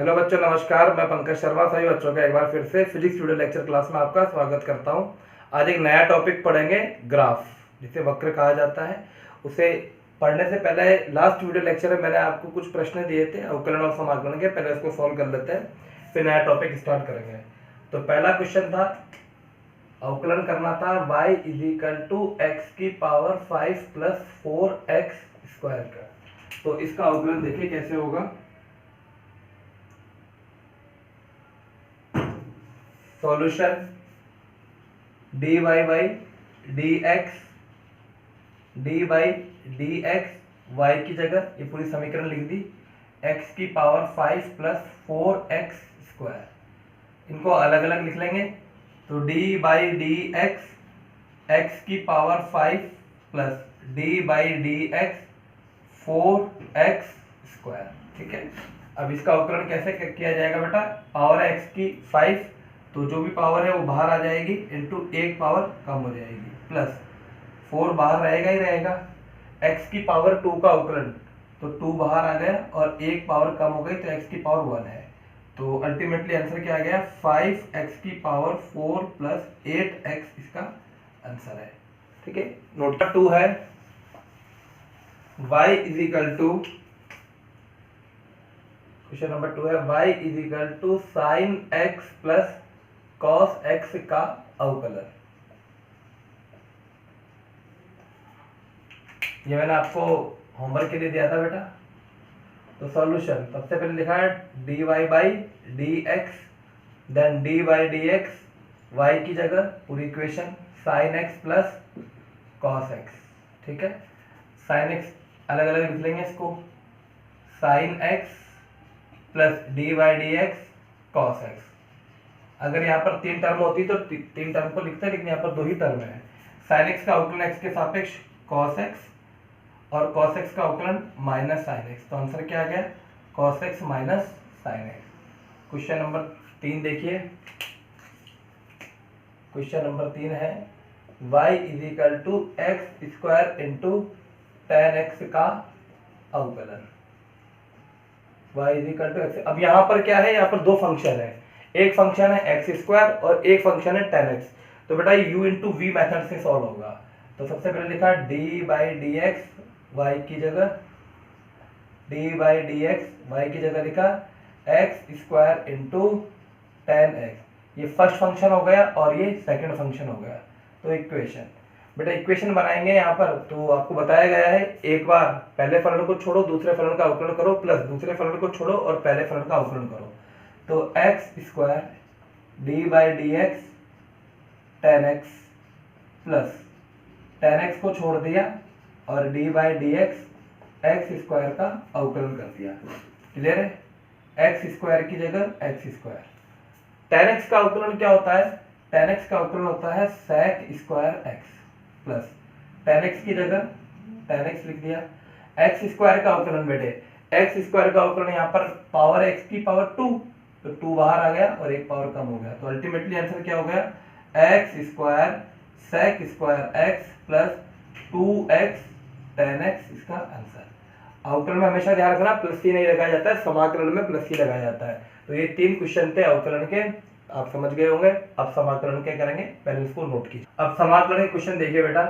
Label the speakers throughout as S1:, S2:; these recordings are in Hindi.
S1: हेलो बच्चों, नमस्कार। मैं पंकज शर्मा सभी बच्चों का एक बार फिर से फिजिक्स वीडियो लेक्चर क्लास में आपका स्वागत करता हूं। आज एक नया टॉपिक पढ़ेंगे, ग्राफ, जिसे वक्र कहा जाता है। उसे पढ़ने से पहले लास्ट वीडियो लेक्चर में मैंने आपको कुछ प्रश्न दिए थे अवकलन और समाकलन के। पहले उसको सॉल्व कर लेते हैं, फिर नया टॉपिक स्टार्ट करेंगे। तो पहला क्वेश्चन था, अवकलन करना था y = x⁵ 5 + 4x² का। तो इसका अवकलन देखिए कैसे होगा। सॉल्यूशन dy/dx y की जगह ये पूरी समीकरण लिख दी, x⁵ 5 + 4x²। इनको अलग अलग लिख लेंगे। तो d/dx x⁵ 5 + d/dx 4x²। ठीक है। अब इसका अवकलन कैसे किया जाएगा बेटा। पावर है x की 5, तो जो भी पावर है वो बाहर आ जाएगी, इंटू एक पावर कम हो जाएगी, प्लस 4 बाहर रहेगा ही रहेगा। x की पावर 2 का अवकलन, तो 2 बाहर आ गया और एक पावर कम हो गई, तो x की पावर 1 है। तो अल्टीमेटली आंसर क्या आ गया, 5x⁴ + 8x इसका आंसर है। ठीक है। नोट 2 है, क्वेश्चन नंबर 2 है y sin x + cos x का अवकलन। ये मैंने आपको होमवर्क के लिए दिया था बेटा। तो सॉल्यूशन सबसे पहले लिखा है dy/dx, देन d/dx y की जगह पूरी equation sin x + cos x। ठीक है। sin x अलग अलग लिख लेंगे इसको, sin x + d/dx cos x। अगर यहाँ पर 3 टर्म होती तो 3 टर्म को लिखते, लेकिन यहाँ पर 2 ही टर्म है। sin x का अवकलन x के सापेक्ष cos x, और cos x का अवकलन -sin x। तो आंसर क्या आ गया, cos x - sin x। Question number 3 देखिए। क्वेश्चन नंबर 3 है y = x² tan x का अवकलन। y = अब यहाँ पर क्या है, यहाँ पर 2 फंक्शन है। एक फंक्शन है x² और एक फंक्शन है tan x। तो बेटा u × v मेथड से सॉल्व होगा। तो सबसे पहले लिखा d/dx y की जगह, d/dx y की जगह लिखा x² tan x। ये फर्स्ट फंक्शन हो गया और ये सेकंड फंक्शन हो गया। तो इक्वेशन, बेटा इक्वेशन बनाएंगे यहाँ पर। तो आपको बताया गया है, एक बार पहले फलन को छोड़ो, दूसरे फलन का अवकलन करो, प्लस दूसरे फलन को छोड़ो और पहले फलन का अवकलन करो। तो x² d/dx tan x plus tan x को छोड़ दिया और d/dx x² का अवकलन कर दिया। क्लियर है। x² की जगह x²। tan x का अवकलन क्या होता है, tan x का अवकलन होता है sec² x plus tan x की जगह tan x लिख दिया। x² का अवकलन बेटे, x² का अवकलन यहाँ पर पावर x की पावर 2, तो 2 बाहर आ गया और एक पावर कम हो गया। तो अल्टीमेटली आंसर क्या हो गया, x² sec² x plus 2x tan x इसका आंसर। अवकलन में हमेशा ध्यान रखना प्लस ही नहीं लगाया जाता है, समाकलन में प्लस ही लगाया जाता है। तो ये 3 क्वेश्चन थे अवकलन के, आप समझ गए होंगे। अब समाकलन के करेंगे, पहले इसको नोट कीजिए। अब समाकलन के क्वेश्चन देखिए बेटा।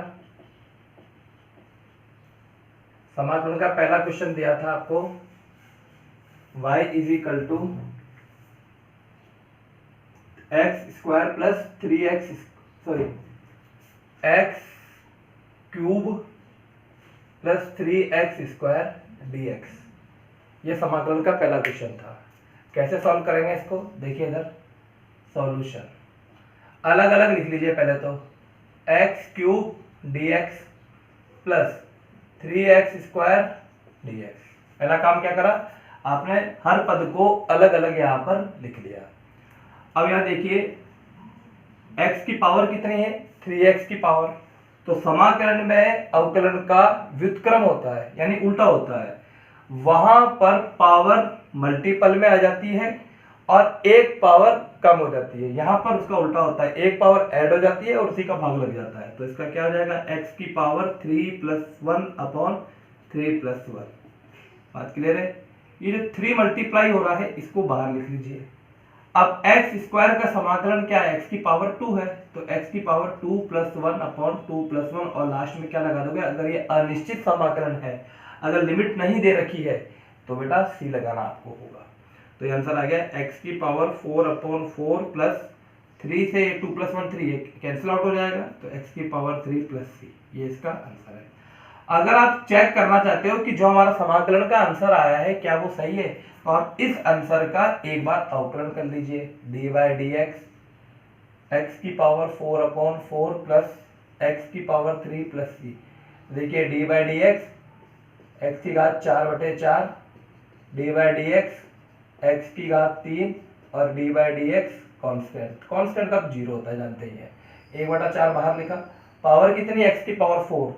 S1: समाकलन का पहला क्वेश्चन दिया था आपको, y = x² + 3x x³ + 3x² dx। ये समाकलन का पहला क्वेश्चन था। कैसे सॉल्व करेंगे इसको, देखिए इधर सॉल्यूशन अलग अलग लिख लीजिए। पहले तो x³ dx plus 3x² dx। पहला काम क्या करा आपने, हर पद को अलग अलग यहाँ पर लिख लिया। अब यहाँ देखिए x की पावर कितनी है, 3x की पावर। तो समाकलन में अवकलन का व्युत्क्रम होता है, यानी उल्टा होता है। वहां पर पावर मल्टीपल में आ जाती है और एक पावर कम हो जाती है। यहाँ पर उसका उल्टा होता है, एक पावर ऐड हो जाती है और उसी का भाग लग जाता है। तो इसका क्या हो जाएगा, x की पावर 3 + 1/3 + 1। बात क्लियर है। ये जो 3 मल्टीप्लाई हो रहा है इसको बाहर लिख लीजिए। अब एक्स स्क्वायर का समाकलन क्या है, एक्स की पावर 2 है, तो एक्स की पावर 2 प्लस 1 अपॉन 2 प्लस 1 और लास्ट में क्या लगा दोगे, अगर ये अनिश्चित समाकलन है, अगर लिमिट नहीं दे रखी है तो बेटा सी लगाना आपको होगा। तो ये आंसर आ गया एक्स की पावर 4 अपॉन 4 प्लस 3 से 2 प्लस 1 3 कैंसिल आउट हो जाएगा, तो एक्स की पावर 3 प्लस सी, ये इसका आंसर है। अगर आप चेक करना चाहते हो कि जो हमारा समाकलन का आंसर आया है क्या वो सही है, तो आप इस आंसर का एक बार अवकलन कर लीजिए, D Y D X X की पावर 4 अपॉन 4 प्लस एक्स की पावर 3 प्लस सी। देखिए D by D X X की घात 4/4, D by D X X की घात 3 और D by D X constant, constant का 0 होता है जानते ही है, 1/4 बाहर लिखा। पावर कितनी, एक्स की पावर 4,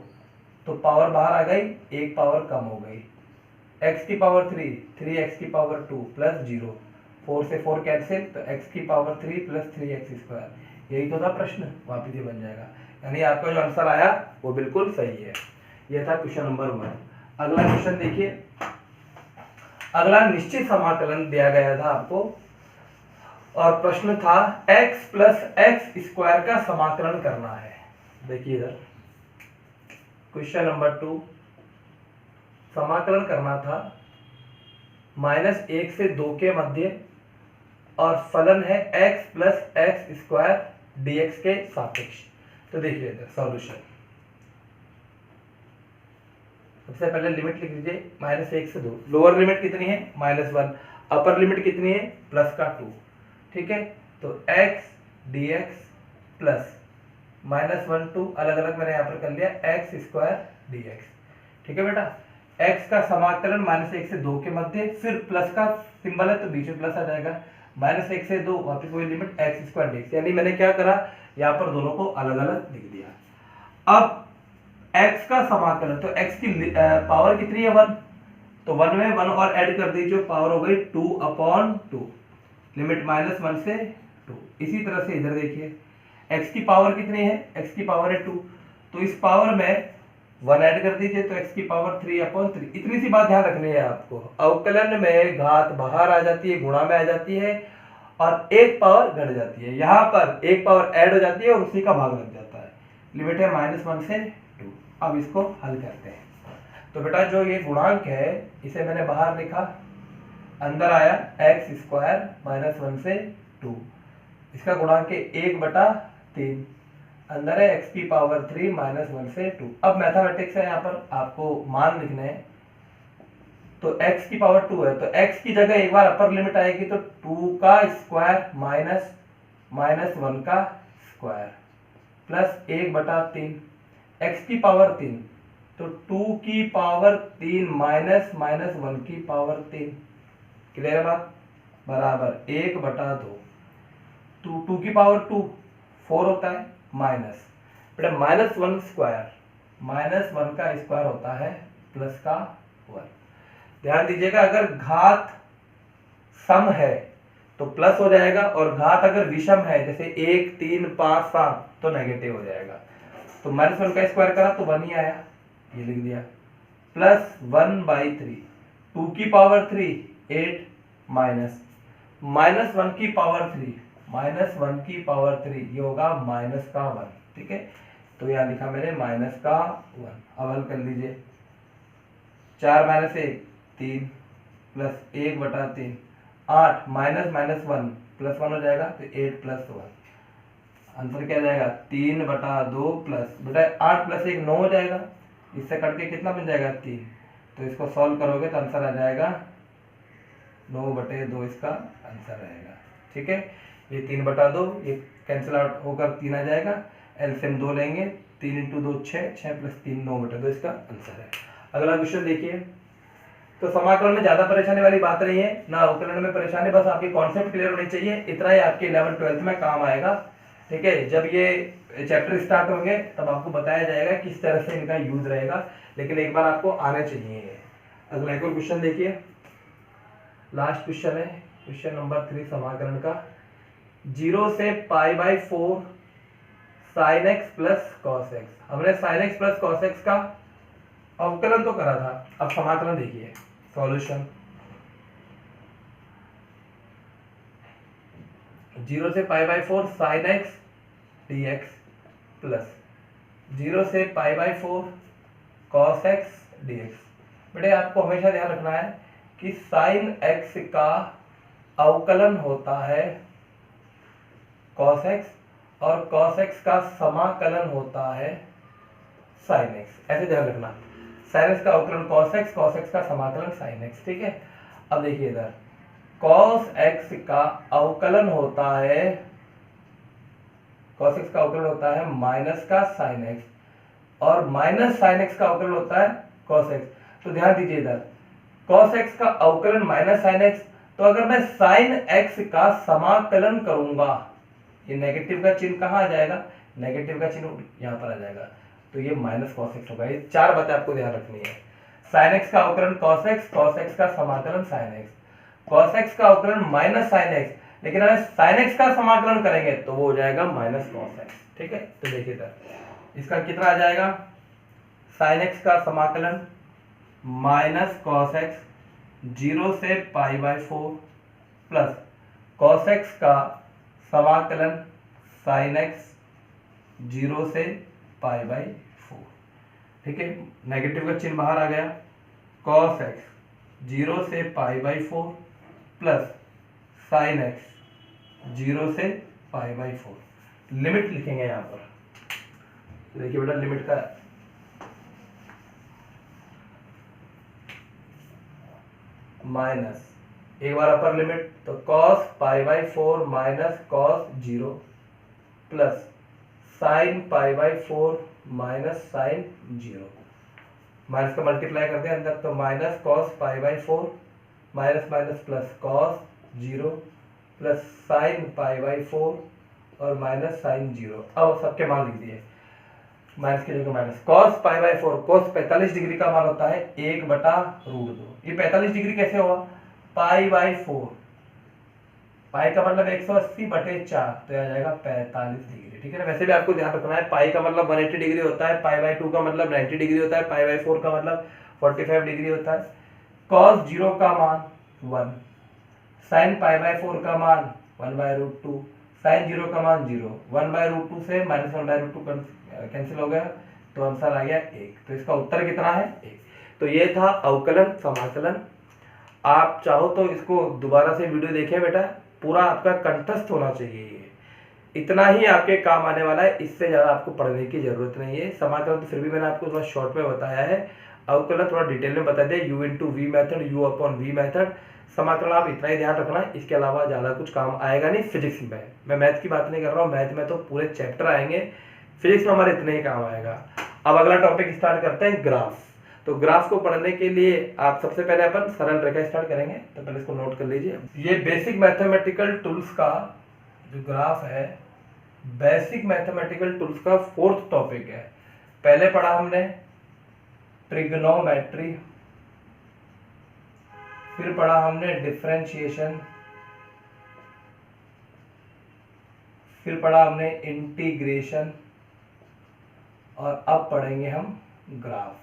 S1: तो पावर बाहर आ गई, एक पावर कम हो गई, x की पावर 3 3x की पावर 2 प्लस 0, 4 से 4 कैंसिल, तो x की पावर 3 प्लस 3x स्क्वायर, यही तो था प्रश्न, वापिस ये बन जाएगा। यानी आपका जो आंसर आया वो बिल्कुल सही है। ये था क्वेश्चन नंबर 1। अगला क्वेश्चन देखिए, अगला निश्चित समाकलन दिया गया था आपको और प्रश्न था x प्लस एक्स स्क्वायर का समाकलन करना है। देखिए इधर क्वेश्चन नंबर 2, समाकलन करना था -1 से 2 के मध्य और फलन है x plus x square dx के सापेक्ष। तो देखिए इधर सॉल्यूशन, सबसे पहले लिमिट लिख लीजिए -1 से 2, लोअर लिमिट कितनी है -1, अपर लिमिट कितनी है +2, ठीक है। तो x dx प्लस -1 2 अलग अलग मैंने यहाँ पर कर लिया एक्स स्क्वायर dx, ठीक है बेटा। x का समाकलन -1 से 2 के मध्य, फिर प्लस का सिंबल है तो बीच में प्लस आ जाएगा, -1 से 2 वापस वही लिमिट एक्स स्क्वायर dx, यानी मैंने क्या करा यहाँ पर दोनों को अलग अलग लिख दिया। अब x का समाकलन, तो x की पावर कितनी है 1, तो 1 में 1 और ऐड कर दीजिए, पावर हो गई 2/2, लिमिट -1 से 2। इसी तरह से इधर देखिए x की पावर कितनी है, x की पावर है 2, तो इस पावर में 1 ऐड कर दीजिए, तो x की पावर 3/3। इतनी सी बात ध्यान रखनी है आपको, अवकलन में घात बाहर आ जाती है, गुणा में आ जाती है और एक पावर घट जाती है, यहाँ पर एक पावर ऐड हो जाती है और उसी का भाग लग जाता है। लिमिट है -1 से 2। अब इसको हल करते हैं, तो बेटा जो ये गुणांक है इसे मैंने बाहर लिखा, अंदर आया एक्स स्क्वायर -1 से 2, इसका गुणांक है 1/3, अंदर है x की पावर 3 -1 से 2। अब मैथमेटिक्स है, यहाँ पर आपको मान लिखने हैं, तो x की पावर 2 है, तो x की जगह एक बार अपर लिमिट आएगी, तो 2 का स्क्वायर माइनस -1 का स्क्वायर प्लस 1/3, x की पावर 3, तो 2 की पावर 3 माइनस -1 की पावर 3, क्लियर है बात, बराबर 1/2, 2 की पावर 2 4 होता है, माइनस बेटा -1 स्क्वायर, -1 का स्क्वायर होता है प्लस का 1। ध्यान दीजिएगा अगर घात सम है तो प्लस हो जाएगा और घात अगर विषम है जैसे 1 3 5 7 तो नेगेटिव हो जाएगा। तो -1 का स्क्वायर करा तो 1 ही आया, ये लिख दिया, प्लस 1/3, 2 की पावर 3 8 माइनस -1 की पावर 3 -1 की पावर 3, ये होगा माइनस का 1, ठीक है। तो यहाँ लिखा मैंने माइनस का 1। अब हल कर लीजिए, 4 - 1 3 प्लस 1/3, 8 -1 प्लस 1 हो जाएगा, तो 8 + 1, आंसर क्या जाएगा 3/2 प्लस बेटा 8 + 1 9 हो जाएगा, इससे कट के कितना बन जाएगा 3, तो इसको सॉल्व करोगे तो आंसर आ जाएगा 9/2, इसका आंसर रहेगा, ठीक है। ये 3/2, ये कैंसिल आउट होकर 3 आ जाएगा, एलसीएम 2 लेंगे, 3 × 2 6, 6 + 3 9/2 इसका आंसर है। अगला क्वेश्चन देखिए, तो समाकलन में ज्यादा परेशानी वाली बात नहीं है, ना अवकलन में परेशानी, बस आपके कॉन्सेप्ट क्लियर होने चाहिए, इतना ही आपके 11th 12th में काम आएगा, ठीक है। जब ये चैप्टर स्टार्ट होंगे तब आपको बताया जाएगा किस तरह से इनका यूज रहेगा, लेकिन एक बार आपको आने चाहिए। अगला एक और क्वेश्चन देखिए, लास्ट क्वेश्चन है, क्वेश्चन नंबर 3 समाकलन का, 0 से π/4 sin x plus cos x। हमने sin x plus cos x का अवकलन तो करा था, अब समाकलन देखिए, सॉल्यूशन 0 से π/4 sin x dx प्लस 0 से π/4 cos x dx। बेटे आपको हमेशा ध्यान रखना है कि sin x का अवकलन होता है cos x और cos x का समाकलन होता है sin x, ऐसे ध्यान रखना। sin x का अवकलन cos x का समाकलन sin x, ठीक है। अब देखिए इधर cos x का अवकलन होता है, cos x का अवकलन होता है माइनस का sin x और माइनस sin x का अवकलन होता है cos x। तो ध्यान दीजिए इधर cos x का अवकलन माइनस sin x, तो अगर मैं sin x का समाकलन करूंगा, ये नेगेटिव का चिन्ह कहाँ आ जाएगा, नेगेटिव का चिन्ह यहाँ पर आ जाएगा, तो ये माइनस cos x होगा। ये चार बातें आपको ध्यान रखनी है। sin x का अवकलन cos x का समाकलन sin x, cos x का अवकलन माइनस sin x, लेकिन अगर sin x का समाकलन करेंगे तो वो हो जाएगा माइनस cos x, ठीक है। तो देखिए इधर इसका कितना आ जाएगा, sin x का समाकलन माइनस cos x 0 से π/4 प्लस cos x का समाकलन sin x 0 से π/4, ठीक है। नेगेटिव का चिन्ह बाहर आ गया, cos x 0 से π/4 प्लस sin x 0 से π/4। लिमिट लिखेंगे यहाँ पर, देखिए बेटा लिमिट का माइनस, एक बार अपर लिमिट तो cos π/4 minus cos 0 plus sin π/4 minus sin 0, minus का मल्टीप्लाई करते हैं अंदर, तो minus cos π/4 minus minus plus cos 0 plus sin π/4 और माइनस sin 0। अब सबके मान लिख दिए, माइनस की जगह माइनस। cos π/4, cos 45 डिग्री का मान होता है 1/√2। ये 45 डिग्री कैसे हुआ, π/4, पाई का मतलब 180/4, तो आ जाएगा 45 डिग्री, ठीक है ना। वैसे भी आपको ध्यान रखना है, पाई का मतलब 180 डिग्री होता है, π/2 का मतलब 90 डिग्री होता है, π/4 का मतलब 45 डिग्री होता है। cos 0 का मान 1, sin π/4 का मान 1/√2, sin 0 का मान 0, 1/√2 से माइनस 1/√2 कैंसिल हो गया, तो आंसर आ गया 1। तो इसका उत्तर कितना है, 1। तो ये था अवकलन समाकलन। आप चाहो तो इसको दोबारा से वीडियो देखें बेटा, पूरा आपका कंठस्थ होना चाहिए, ये इतना ही आपके काम आने वाला है, इससे ज़्यादा आपको पढ़ने की जरूरत नहीं है। समाकलन तो फिर भी मैंने आपको थोड़ा शॉर्ट में बताया है, अवकलन थोड़ा डिटेल में बता दिया, u/v मेथड, u/v मेथड। समाकलन आप इतना ही ध्यान रखना, इसके अलावा ज़्यादा कुछ काम आएगा नहीं फिजिक्स में। मैं मैथ की बात नहीं कर रहा हूँ, मैथ में तो पूरे चैप्टर आएंगे, फिजिक्स में हमारे इतने ही काम आएगा। अब अगला टॉपिक स्टार्ट करते हैं, ग्राफ। तो ग्राफ को पढ़ने के लिए आप सबसे पहले अपन सरल रेखा स्टार्ट करेंगे, तो पहले इसको नोट कर लीजिए। ये बेसिक मैथमेटिकल टूल्स का जो ग्राफ है, बेसिक मैथमेटिकल टूल्स का 4th टॉपिक है। पहले पढ़ा हमने ट्रिग्नोमेट्री, फिर पढ़ा हमने डिफरेंशिएशन, फिर पढ़ा हमने इंटीग्रेशन, और अब पढ़ेंगे हम ग्राफ,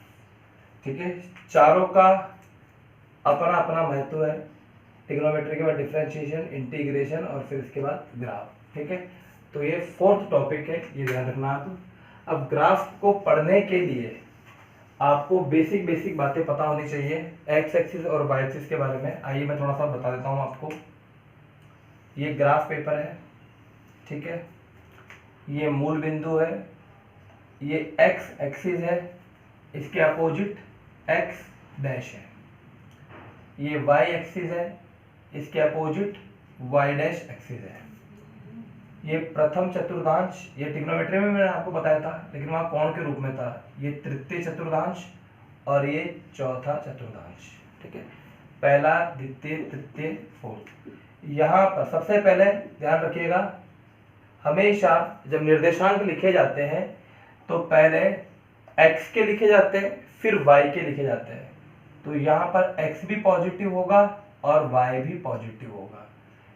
S1: ठीक है। चारों का अपना अपना महत्व है, ट्रिग्नोमेट्री के बाद डिफरेंशिएशन, इंटीग्रेशन और फिर इसके बाद ग्राफ, ठीक है। तो ये 4th टॉपिक है, ये ध्यान रखना आप। अब ग्राफ को पढ़ने के लिए आपको बेसिक बातें पता होनी चाहिए, एक्स एक्सिस और वाई एक्सिस के बारे में। आइए मैं थोड़ा सा बता देता हूँ आपको। ये ग्राफ पेपर है, ठीक है, ये मूल बिंदु है, ये एक्स एक्सिस है, इसके अपोजिट एक्स डैश है, ये वाई एक्सिस है, इसके अपोजिट वाई डैश एक्सिस है। ये प्रथम चतुर्थांश, ये ट्रिग्नोमेट्री में मैंने आपको बताया था, लेकिन वहाँ कोण के रूप में था। ये तृतीय चतुर्थांश और ये चौथा चतुर्थांश, ठीक है, पहला, द्वितीय, तृतीय, फोर्थ। यहाँ पर सबसे पहले ध्यान रखिएगा, हमेशा जब निर्देशांक लिखे जाते हैं तो पहले x के लिखे जाते हैं, फिर y के लिखे जाते हैं। तो यहाँ पर x भी पॉजिटिव होगा और y भी पॉजिटिव होगा,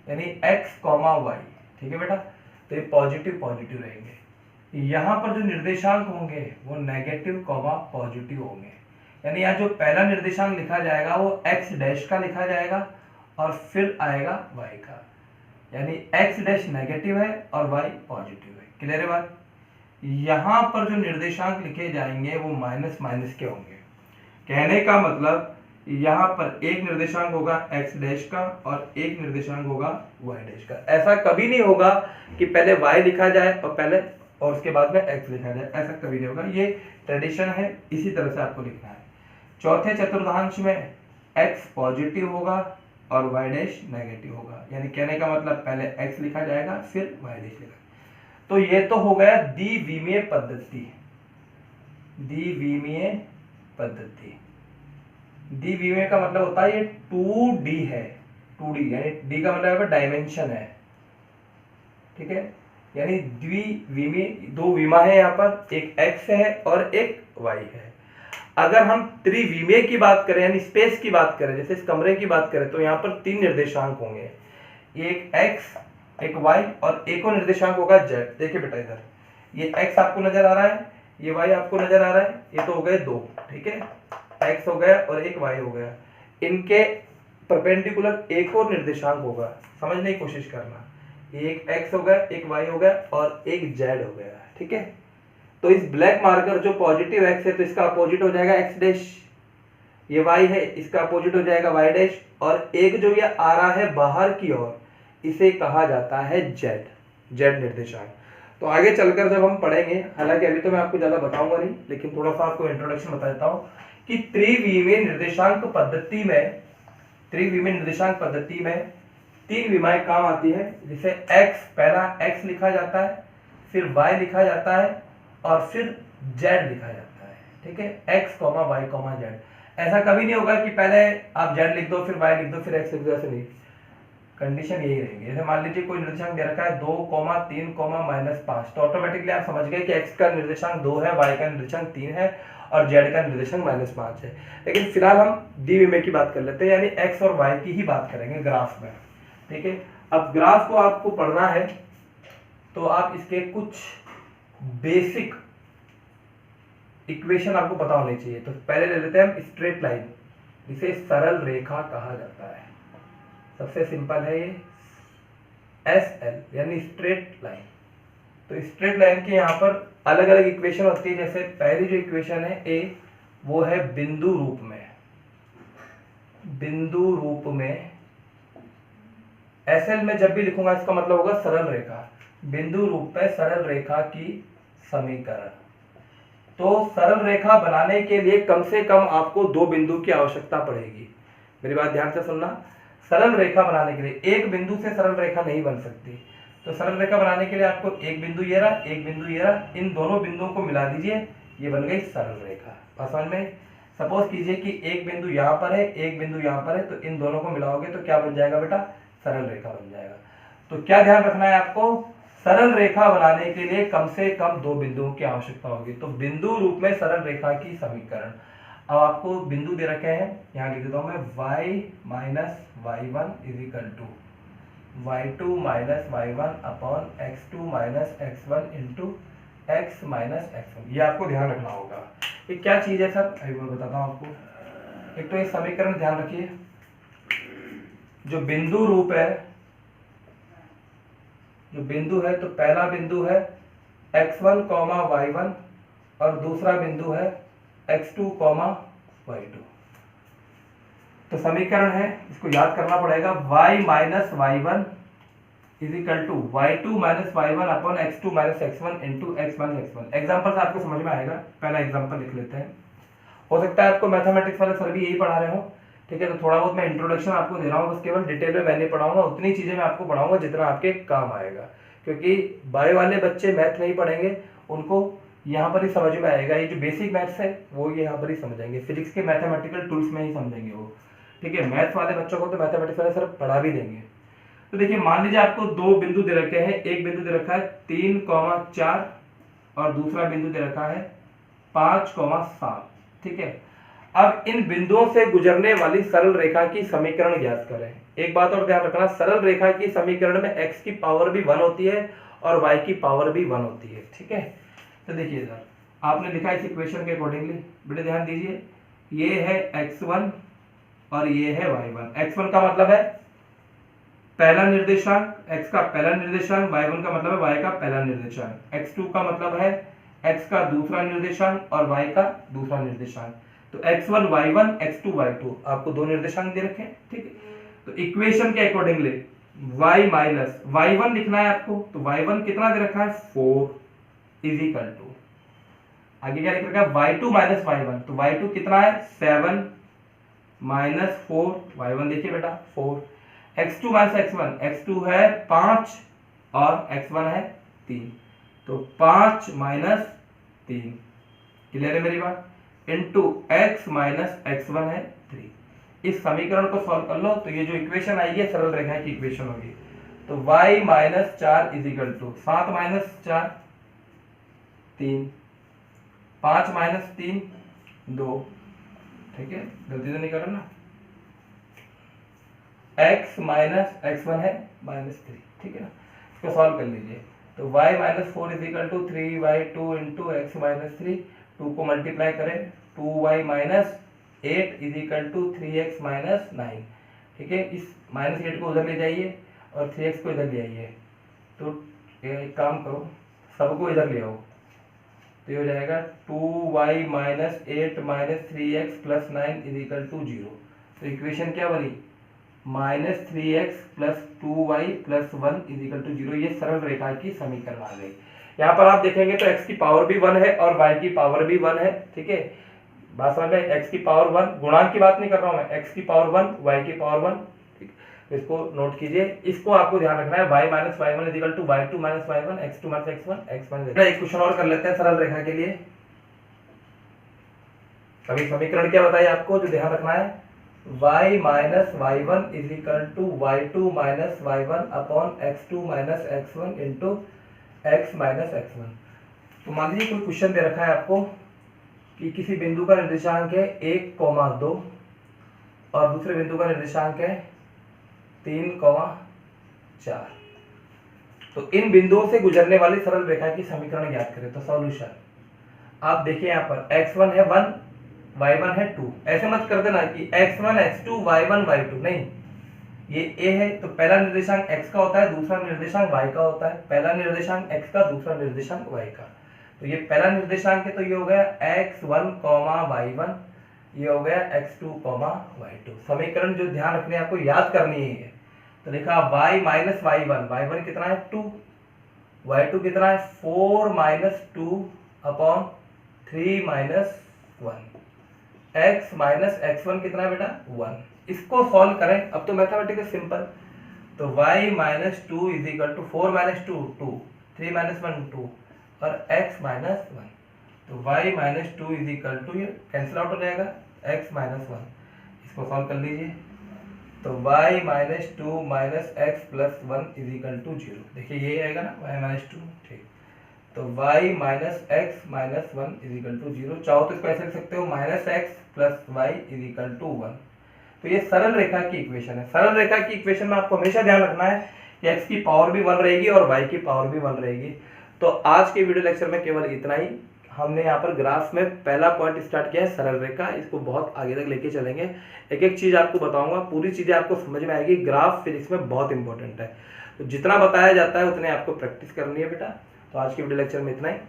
S1: यानी x, y, ठीक है बेटा। तो ये पॉजिटिव पॉजिटिव रहेंगे। यहाँ पर जो निर्देशांक होंगे वो नेगेटिव, पॉजिटिव होंगे, यानी यहाँ जो पहला निर्देशांक लिखा जाएगा वो x डैश का लिखा जाएगा और फिर आएगा y का। यानी एक्स डैश नेगेटिव है और वाई पॉजिटिव है। क्लियर है बात? यहाँ पर जो निर्देशांक लिखे जाएंगे वो माइनस माइनस के होंगे। कहने का मतलब यहाँ पर एक निर्देशांक होगा एक्स डैश का और एक निर्देशांक होगा वाई डैश का। ऐसा कभी नहीं होगा कि पहले वाई लिखा जाए और उसके बाद में एक्स लिखा जाए, ऐसा कभी नहीं होगा। ये ट्रेडिशन है, इसी तरह से आपको लिखना है। चौथे चतुर्थांश में एक्स पॉजिटिव होगा और वाई डैश नेगेटिव होगा, यानी कहने का मतलब पहले एक्स लिखा जाएगा फिर वाई डैश लिखा। तो ये तो हो गया द्विविमीय पद्धति। द्विविमीय पद्धति, द्विविमीय का मतलब होता है ये 2D है। 2D यानी D का मतलब डायमेंशन है, ठीक है। यानी द्विविमीय, दो विमा है यहाँ पर, एक x है और एक y है। अगर हम त्रिविमीय की बात करें यानी स्पेस की बात करें, जैसे इस कमरे की बात करें, तो यहाँ पर 3 निर्देशांक होंगे, एक x, एक y और एक और निर्देशांक होगा z। देखिए बेटा इधर ये x आपको नजर आ रहा है, ये y आपको नजर आ रहा है, ये तो हो गए 2, ठीक है। x हो गया और एक y हो गया, इनके परपेंडिकुलर एक और निर्देशांक होगा, समझने की कोशिश करना। एक x हो गया, एक y हो गया और एक z हो गया, ठीक है। तो इस ब्लैक मार्कर जो पॉजिटिव x है तो इसका अपोजिट हो जाएगा x डैश, ये y है इसका अपोजिट हो जाएगा y डैश, और एक जो ये आ रहा है बाहर की ओर इसे कहा जाता है z निर्देशांक। तो आगे चलकर जब हम पढ़ेंगे, हालांकि अभी तो मैं आपको ज्यादा बताऊंगा नहीं, लेकिन थोड़ा सा आपको इंट्रोडक्शन बता देता हूं कि त्रिविमीय निर्देशांक पद्धति में 3 विमाएं काम आती है, जिसे x, पहला x लिखा जाता है, फिर y लिखा जाता है और फिर z लिखा जाता है, ठीक है। x, y, z। ऐसा कभी नहीं होगा कि पहले आप z लिख दो फिर y लिख दो फिर x लिख दो, ऐसे नहीं। कंडीशन यही रहेगी। जैसे मान लीजिए कोई निर्देशांक दे रखा है 2, 3, -5, तो ऑटोमेटिकली आप समझ गए कि x का निर्देशांक 2 है, y का निर्देशांक 3 है और z का निर्देशांक -5 है। लेकिन फिलहाल हम द्विविमीय की बात कर लेते हैं, यानी x और y की ही बात करेंगे ग्राफ में, ठीक है। अब ग्राफ को आपको पढ़ना है तो आप इसके कुछ बेसिक इक्वेशन आपको पता होनी चाहिए। तो पहले ले लेते हैं हम स्ट्रेट लाइन, जिसे सरल रेखा कहा जाता है। सबसे सिंपल है ये SL यानी स्ट्रेट लाइन। तो स्ट्रेट लाइन के यहाँ पर अलग अलग इक्वेशन होती है। जैसे पहली जो इक्वेशन है A, वो है बिंदु रूप में SL में जब भी लिखूंगा इसका मतलब होगा सरल रेखा, बिंदु रूप में सरल रेखा की समीकरण। तो सरल रेखा बनाने के लिए कम से कम आपको 2 बिंदु की आवश्यकता पड़ेगी। मेरी बात ध्यान से सुनना, सरल रेखा बनाने के लिए एक बिंदु से सरल रेखा नहीं बन सकती। तो सरल रेखा बनाने के लिए आपको एक बिंदु ये रहा, एक बिंदु ये रहा, इन दोनों बिंदुओं को मिला दीजिए, ये बन गई सरल रेखा। समझ में? सपोज कीजिए कि एक बिंदु यहाँ पर है, एक बिंदु यहाँ पर है, तो इन दोनों को मिलाओगे तो क्या बन जाएगा बेटा? सरल रेखा बन जाएगा। तो क्या ध्यान रखना है आपको? सरल रेखा बनाने के लिए कम से कम 2 बिंदुओं की आवश्यकता होगी। तो बिंदु रूप में सरल रेखा की समीकरण, अब आपको बिंदु दे रखे हैं, यहाँ लिख देता हूं मैं y minus y1 is equal to y2 minus y1 upon x2 minus x1 into x minus x1। ये आपको ध्यान रखना होगा। ये क्या चीज है सर? अभी मैं बताता हूँ आपको। एक तो ये समीकरण ध्यान रखिए, जो बिंदु रूप है, जो बिंदु है, तो पहला बिंदु है x1, y1 और दूसरा बिंदु है x2, y2। तो समीकरण है, इसको याद करना पड़ेगा, y minus y1 is equal to y2 minus y1 upon x2 minus x1 into x minus x1। Example से आपको समझ में आएगा। पहला एग्जाम्पल लिख लेते हैं। हो सकता है आपको मैथमेटिक्स वाले सर भी यही पढ़ा रहे हो, ठीक है। तो थोड़ा बहुत मैं इंट्रोडक्शन आपको दे रहा हूँ, बस केवल डिटेल में मैं नहीं पढ़ाऊंगा, उतनी चीजें मैं आपको पढ़ाऊंगा जितना आपके काम आएगा। क्योंकि बायो वाले बच्चे मैथ नहीं पढ़ेंगे, उनको यहाँ पर ही समझ में आएगा। ये जो बेसिक मैथ्स है वो यहाँ पर ही समझेंगे, फिजिक्स के मैथमेटिकल टूल्स में ही समझेंगे वो, ठीक है। मैथ्स वाले बच्चों को तो मैथमेटिक्स वाले सर पढ़ा भी देंगे। तो देखिए, मान लीजिए आपको 2 बिंदु दे रखे हैं, एक बिंदु दे रखा है 3, 4 और दूसरा बिंदु दे रखा है 5, 7, ठीक है। अब इन बिंदुओं से गुजरने वाली सरल रेखा की समीकरण ज्ञात करें। एक बात और ध्यान रखना, सरल रेखा की समीकरण में x की पावर भी 1 होती है और y की पावर भी 1 होती है, ठीक है। तो देखिए सर, आपने लिखा इस इक्वेशन के अकॉर्डिंगली, बेटे ध्यान दीजिए, ये है x1 और ये है y1। x1 का मतलब है पहला निर्देशांक, x का पहला निर्देशांक, y1 का मतलब है y का पहला निर्देशांक, x2 का मतलब है x का दूसरा निर्देशांक और y का दूसरा निर्देशांक। तो x1 y1 x2 y2 आपको दो निर्देशांक दे रखे हैं, ठीक है। तो इक्वेशन के अकॉर्डिंगली y माइनस y1 लिखना है आपको, तो y1 कितना दे रखा है 4 इज इक्वल टू, आगे क्या लिख रखा है y2 माइनस y1, तो y2 कितना है 7 माइनस 4, y1 देखिए बेटा 4, x2 माइनस x1, x2 है 5 और x1 है 3, तो 5 माइनस 3, क्लियर है मेरी बात, इंटू x माइनस x1 है 3। इस समीकरण को सॉल्व कर लो तो ये जो इक्वेशन आएगी सरल रेखा की इक्वेशन होगी। तो y minus 4 is equal to 7 minus 4 3, 5 minus 3 2, ठीक है, गलती तो नहीं कर रहा ना, x माइनस x1 है -3, ठीक है ना, इसको सॉल्व कर लीजिए। तो y minus 4 is equal to 3y2 into X minus 3, 2 को मल्टीप्लाई करें 2y minus 8 is equal to 3x minus 9, ठीक है। इस -8 को उधर ले जाइए और 3x को इधर ले आइए, तो एक काम करो सबको इधर ले आओ, तो ये हो जाएगा 2y minus 8 minus 3x plus 9 is equal to 0। तो इक्वेशन क्या बनी minus 3x plus 2y plus 1 is equal to 0। ये सरल रेखा की समीकरण आ गई। यहाँ पर आप देखेंगे तो x की पावर भी 1 है और y की पावर भी 1 है, ठीक है, बात समझ में, x की पावर 1, गुणांक की बात नहीं कर रहा हूँ मैं, x की पावर 1 y की पावर 1, ठीक, तो इसको नोट कीजिए, इसको आपको ध्यान रखना है y minus y1 is equal to y2 minus y1 x2 minus x1 x minus. एक क्वेश्चन और कर लेते हैं सरल रेखा के लिए। अभी समीकरण क्या बताइए आपको जो ध्यान रखना है, y minus y1 is equal to y2 minus y1 upon x2 minus x1 into x minus x1। तो मान लीजिए कोई क्वेश्चन दे रखा है आपको कि किसी बिंदु का निर्देशांक है 1,2 और दूसरे बिंदु का निर्देशांक है 3,4। तो इन बिंदुओं से गुजरने वाली सरल रेखा की समीकरण ज्ञात करें। तो सॉल्यूशन आप देखिए यहाँ पर x1 है 1 y1 है 2, ऐसे मत कर देना कि x1 x2 y1 y2, नहीं, ये a है तो पहला निर्देशांक x का होता है, दूसरा निर्देशांक y का होता है, पहला निर्देशांक x का, दूसरा निर्देशांक y का। तो ये पहला निर्देशांक है तो ये हो गया x1, y1, ये हो गया x2, y2। समीकरण जो ध्यान रखने आपको याद करनी है, तो लिखा y माइनस y1, y1 कितना है 2, y2 कितना है 4 minus 2 upon 3 minus 1, x minus x1 कितना है बेटा 1। इसको सॉल्व करें, अब तो मैथमेटिक्स सिंपल, तो y minus 2 is equal to 4 minus 2 2, 3 minus 1 2 और x माइनस 1, तो y minus 2 is equal to, ये कैंसिल आउट हो जाएगा, x माइनस 1। इसको सॉल्व कर लीजिए, तो y minus 2 minus x plus 1 is equal to 0। देखिए ये आएगा ना y माइनस 2, ठीक, तो y minus x minus 1 is equal to 0। चाहो तो इसको ऐसे लिख सकते हो minus x plus y is equal to 1। तो ये सरल रेखा की इक्वेशन है। सरल रेखा की इक्वेशन में आपको हमेशा ध्यान रखना है कि x की पावर भी 1 रहेगी और y की पावर भी 1 रहेगी। तो आज के वीडियो लेक्चर में केवल इतना ही। हमने यहाँ पर ग्राफ में पहला पॉइंट स्टार्ट किया है सरल रेखा, इसको बहुत आगे तक लेके चलेंगे। एक एक चीज़ आपको बताऊंगा, पूरी चीज़ें आपको समझ में आएगी। ग्राफ फिजिक्स में बहुत इंपॉर्टेंट है, तो जितना बताया जाता है उतने आपको प्रैक्टिस करनी है बेटा। तो आज के वीडियो लेक्चर में इतना ही।